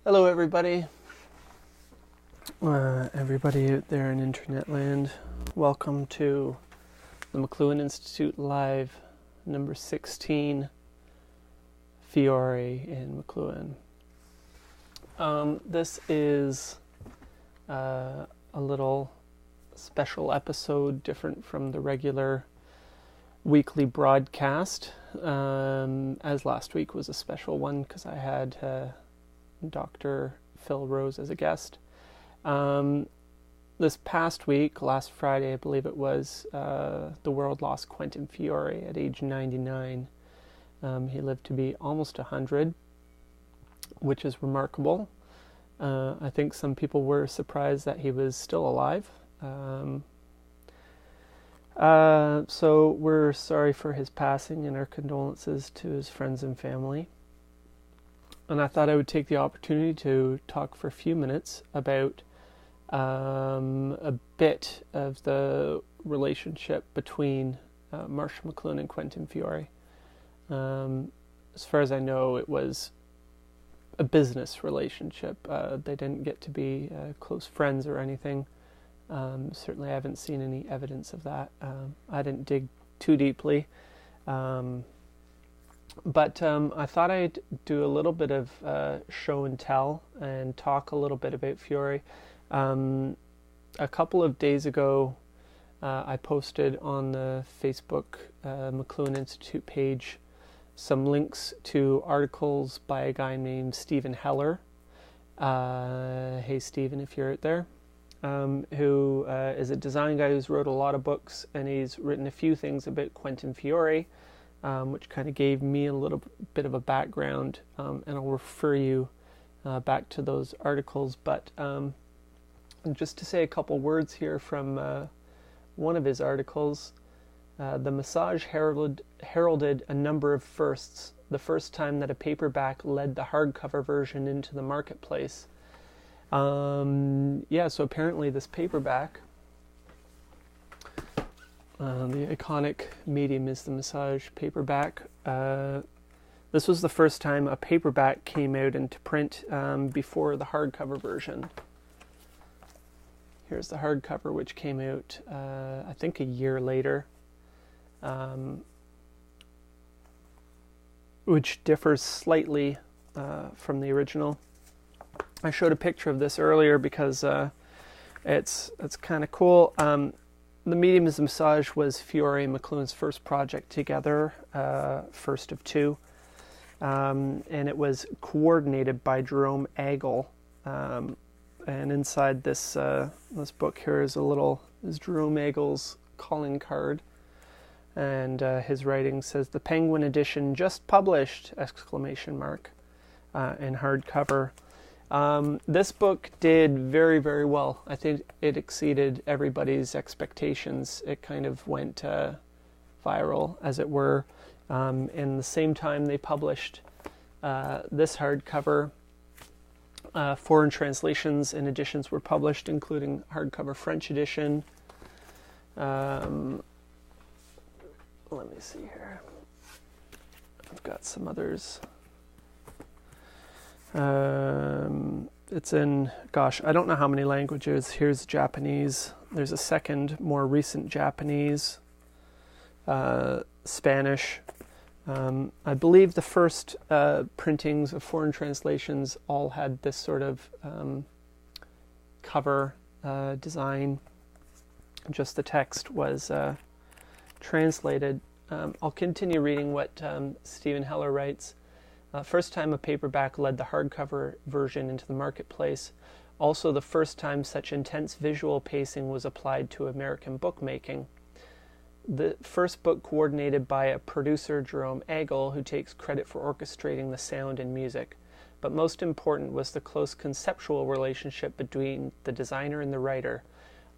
Hello everybody, everybody out there in internet land. Welcome to the McLuhan Institute Live number 16, Fiore and McLuhan. This is a little special episode, different from the regular weekly broadcast, as last week was a special one because I had Dr. Phil Rose as a guest. This past week, last Friday I believe it was, the world lost Quentin Fiore at age 99. He lived to be almost 100, which is remarkable. I think some people were surprised that he was still alive. So we're sorry for his passing and our condolences to his friends and family. And I thought I would take the opportunity to talk for a few minutes about a bit of the relationship between Marshall McLuhan and Quentin Fiore. As far as I know, it was a business relationship. They didn't get to be close friends or anything. Certainly I haven't seen any evidence of that. I didn't dig too deeply. But I thought I'd do a little bit of show and tell and talk a little bit about Fiore. A couple of days ago, I posted on the Facebook McLuhan Institute page some links to articles by a guy named Stephen Heller. Hey Stephen, if you're out there. Who is a design guy who's wrote a lot of books, and he's written a few things about Quentin Fiore, which kind of gave me a little bit of a background, and I'll refer you back to those articles. But just to say a couple words here from one of his articles, the massage heralded a number of firsts, the first time that a paperback led the hardcover version into the marketplace. So apparently this paperback, the iconic medium is the massage paperback. This was the first time a paperback came out into print before the hardcover version. Here's the hardcover, which came out, I think, a year later, which differs slightly from the original. I showed a picture of this earlier because it's kind of cool. The medium is massage was Fiore and McLuhan's first project together, first of two, and it was coordinated by Jerome Agel. And inside this book here is Jerome Agel's calling card, and his writing says "The Penguin Edition just published!" exclamation mark, in hardcover. This book did very, very well. I think it exceeded everybody's expectations. It kind of went viral, as it were. In the same time they published this hardcover, foreign translations and editions were published, including hardcover French edition. Let me see here. I've got some others. It's in, I don't know how many languages. Here's Japanese. There's a second, more recent Japanese, Spanish. I believe the first printings of foreign translations all had this sort of cover design. Just the text was translated. I'll continue reading what Stephen Heller writes. First time a paperback led the hardcover version into the marketplace. Also the first time such intense visual pacing was applied to American bookmaking. The first book coordinated by a producer, Jerome Agel, who takes credit for orchestrating the sound and music. But most important was the close conceptual relationship between the designer and the writer.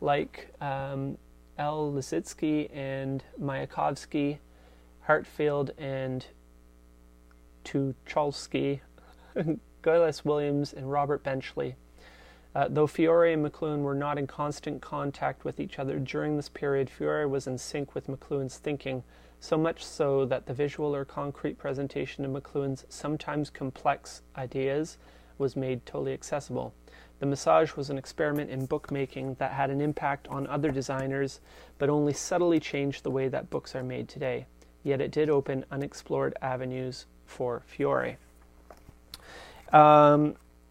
Like L. Lisitsky and Mayakovsky, Hartfield and Tucholsky, Giles Williams, and Robert Benchley. Though Fiore and McLuhan were not in constant contact with each other during this period, Fiore was in sync with McLuhan's thinking, so much so that the visual or concrete presentation of McLuhan's sometimes complex ideas was made totally accessible. The massage was an experiment in bookmaking that had an impact on other designers, but only subtly changed the way that books are made today. Yet it did open unexplored avenues for Fiore.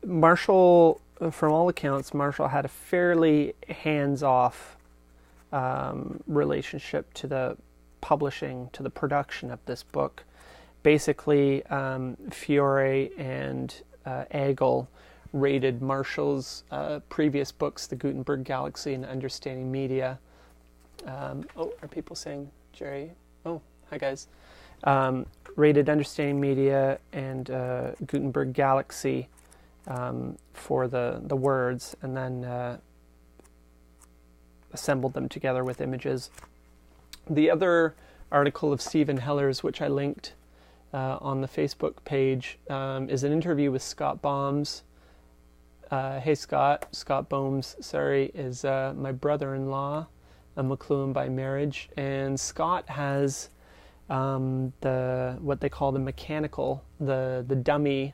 Marshall, from all accounts, Marshall had a fairly hands-off relationship to the publishing, to the production of this book. Basically, Fiore and Agel rated Marshall's previous books, The Gutenberg Galaxy and Understanding Media. Oh, are people saying Jerry? Oh, hi guys. Rated Understanding Media and Gutenberg Galaxy for the words, and then assembled them together with images. The other article of Stephen Heller's, which I linked on the Facebook page, is an interview with Scott Boms. Hey Scott Boms, sorry, is my brother-in-law, a McLuhan by marriage, and Scott has what they call the mechanical, the dummy,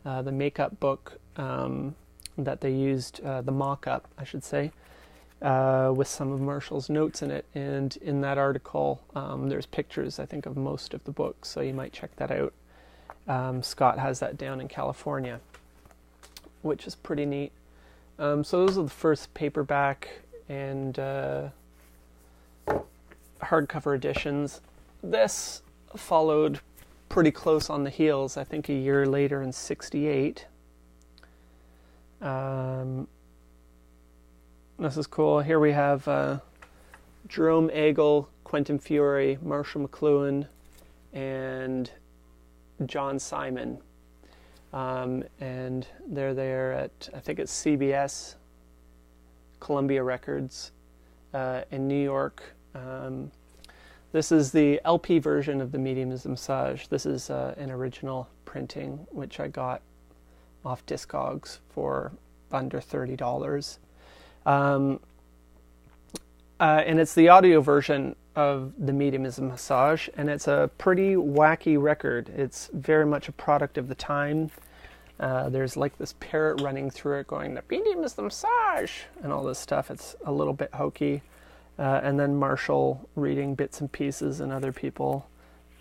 the makeup book that they used, the mock-up, I should say, with some of Marshall's notes in it. And in that article, there's pictures, I think, of most of the books, so you might check that out. Scott has that down in California, which is pretty neat. So those are the first paperback and hardcover editions. This followed pretty close on the heels, I think a year later in '68. This is cool. Here we have Jerome Agel, Quentin Fiore, Marshall McLuhan, and John Simon. And they're there at, I think it's CBS, Columbia Records in New York. This is the LP version of The Medium is the Massage. This is an original printing, which I got off Discogs for under $30. And it's the audio version of The Medium is the Massage, and it's a pretty wacky record. It's very much a product of the time. There's like this parrot running through it going, "The medium is the massage," and all this stuff. It's a little bit hokey. And then Marshall reading bits and pieces and other people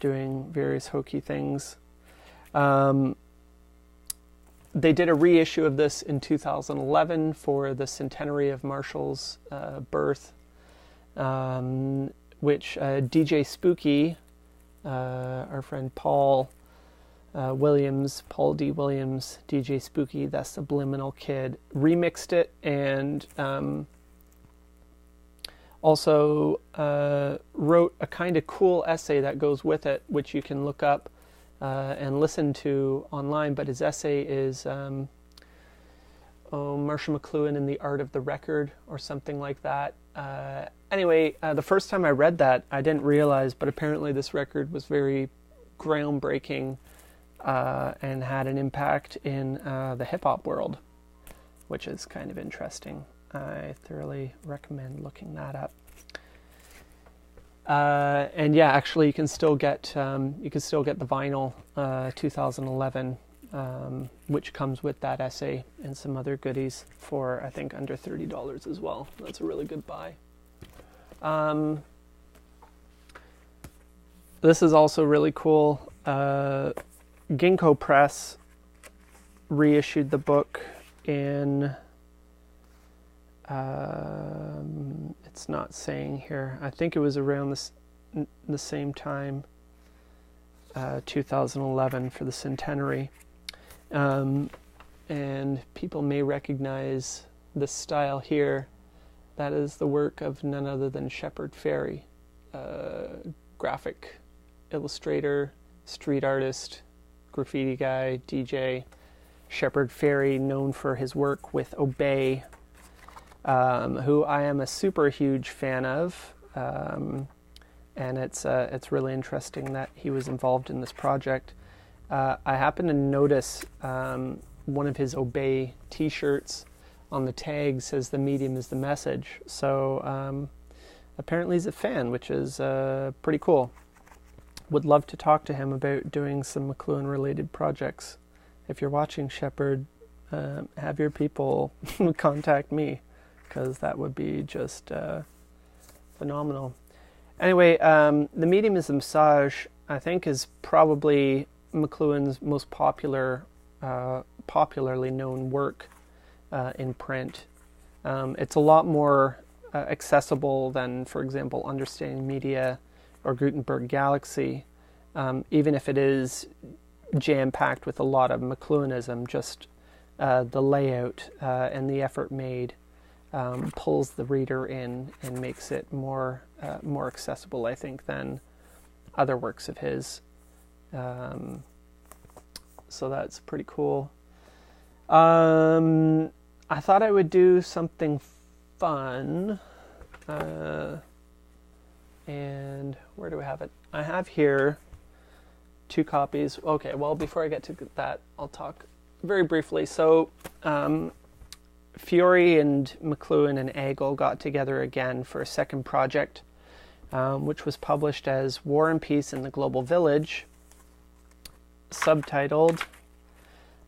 doing various hokey things. They did a reissue of this in 2011 for the centenary of Marshall's birth, which DJ Spooky, our friend Paul Williams, Paul D. Williams, DJ Spooky, that Subliminal Kid, remixed it and also wrote a kind of cool essay that goes with it, which you can look up and listen to online. But his essay is Marshall McLuhan and the Art of the Record, or something like that. Anyway, the first time I read that, I didn't realize, but apparently this record was very groundbreaking and had an impact in the hip-hop world, which is kind of interesting. I thoroughly recommend looking that up. And yeah, actually, you can still get the vinyl 2011, which comes with that essay and some other goodies for, I think, under $30 as well. That's a really good buy. This is also really cool. Gingko Press reissued the book in, it's not saying here, I think it was around the same time, 2011, for the centenary. And people may recognize this style here. That is the work of none other than Shepard Fairey, graphic illustrator, street artist, graffiti guy, DJ. Shepard Fairey, known for his work with Obey, who I am a super huge fan of, and it's really interesting that he was involved in this project. I happen to notice one of his Obey t-shirts on the tag says "The medium is the message," so apparently he's a fan, which is pretty cool. Would love to talk to him about doing some McLuhan related projects. If you're watching, Shepard, have your people contact me, because that would be just phenomenal. Anyway, the medium is the massage. I think is probably McLuhan's most popularly known work in print. It's a lot more accessible than, for example, Understanding Media or Gutenberg Galaxy, even if it is jam-packed with a lot of McLuhanism. Just the layout and the effort made pulls the reader in and makes it more accessible, I think, than other works of his. So that's pretty cool. I thought I would do something fun. And where do I have it? I have here 2 copies. Okay, well, before I get to that, I'll talk very briefly. So, Fiore and McLuhan and Agel got together again for a second project, which was published as War and Peace in the Global Village, subtitled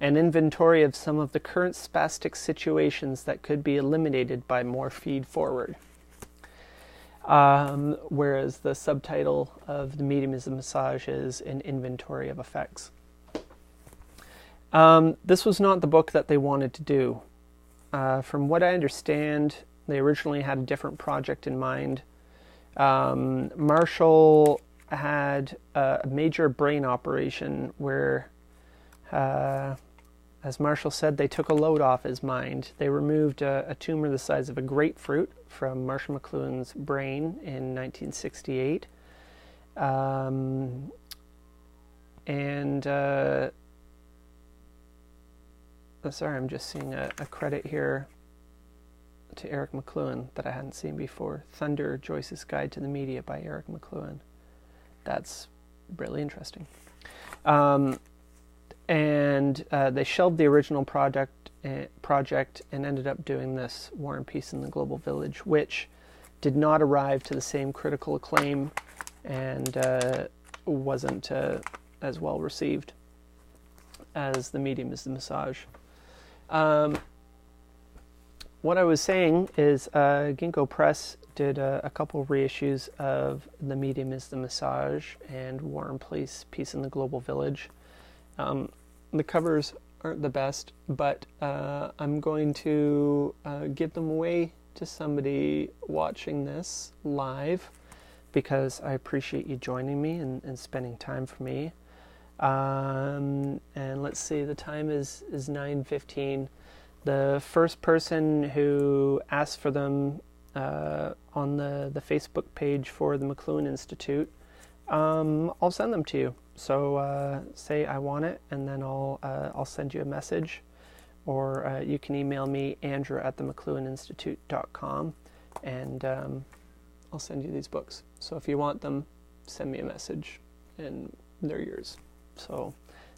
An Inventory of Some of the Current Spastic Situations That Could Be Eliminated by More Feed Forward. Whereas the subtitle of the medium is the massage is An Inventory of Effects. This was not the book that they wanted to do. From what I understand, they originally had a different project in mind. Marshall had a major brain operation where, as Marshall said, they took a load off his mind. They removed a tumor the size of a grapefruit from Marshall McLuhan's brain in 1968. Sorry, I'm just seeing a credit here to Eric McLuhan that I hadn't seen before. Thunder, Joyce's Guide to the Media by Eric McLuhan. That's really interesting. And they shelved the original project and ended up doing this War and Peace in the Global Village, which did not arrive to the same critical acclaim and wasn't as well received as The Medium is the Massage. What I was saying is Gingko Press did a couple reissues of The Medium is the Massage and War and Peace in the Global Village. The covers aren't the best, but I'm going to give them away to somebody watching this live, because I appreciate you joining me and spending time for me. And let's see, the time is 9:15. The first person who asked for them on the Facebook page for the McLuhan Institute, I'll send them to you. So say I want it, and then I'll send you a message, or you can email me, andrew@themcluhaninstitute.com, and I'll send you these books. So if you want them, send me a message, and they're yours. So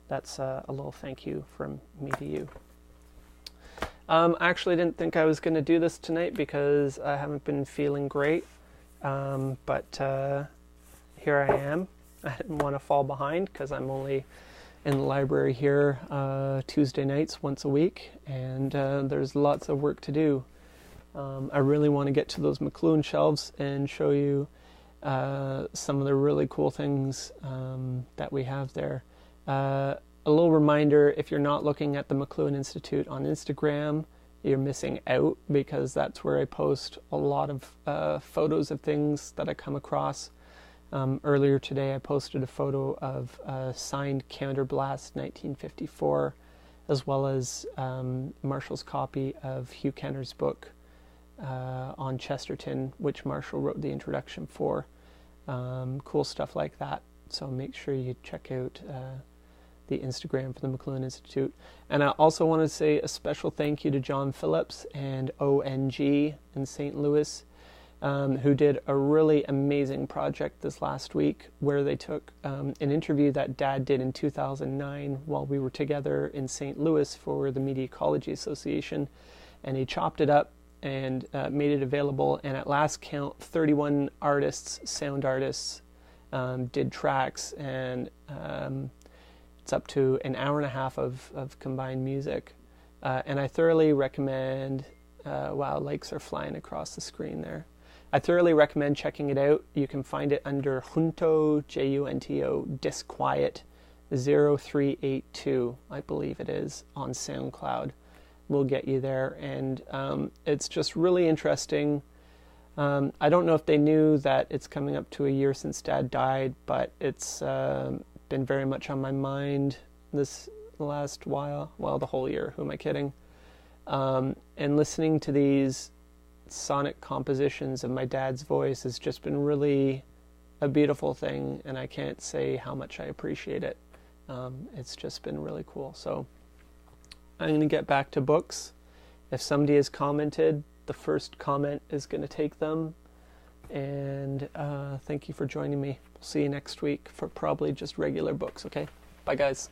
that's a little thank you from me to you. I actually didn't think I was going to do this tonight because I haven't been feeling great, but here I am. I didn't want to fall behind because I'm only in the library here Tuesday nights once a week, and there's lots of work to do. I really want to get to those McLuhan shelves and show you some of the really cool things that we have there. A little reminder, if you're not looking at the McLuhan Institute on Instagram, you're missing out, because that's where I post a lot of photos of things that I come across. Earlier today I posted a photo of a signed Counterblast 1954, as well as Marshall's copy of Hugh Kenner's book on Chesterton, which Marshall wrote the introduction for. Cool stuff like that. So make sure you check out the Instagram for the McLuhan Institute. And I also want to say a special thank you to John Phillips and ONG in St. Louis, who did a really amazing project this last week, where they took an interview that Dad did in 2009 while we were together in St. Louis for the Media Ecology Association, and he chopped it up and made it available. And at last count, 31 artists, sound artists, did tracks, and it's up to an hour and a half of combined music. And I thoroughly recommend, wow, likes are flying across the screen there. I thoroughly recommend checking it out. You can find it under Junto, Junto, Disquiet 0382, I believe it is, on SoundCloud. We'll get you there. And it's just really interesting. I don't know if they knew that it's coming up to a year since Dad died, but it's been very much on my mind this last while. Well, the whole year. Who am I kidding? And listening to these sonic compositions of my dad's voice has just been really a beautiful thing, and I can't say how much I appreciate it. It's just been really cool. So I'm going to get back to books. If somebody has commented, the first comment is going to take them. And thank you for joining me. See you next week for probably just regular books, okay? Bye, guys.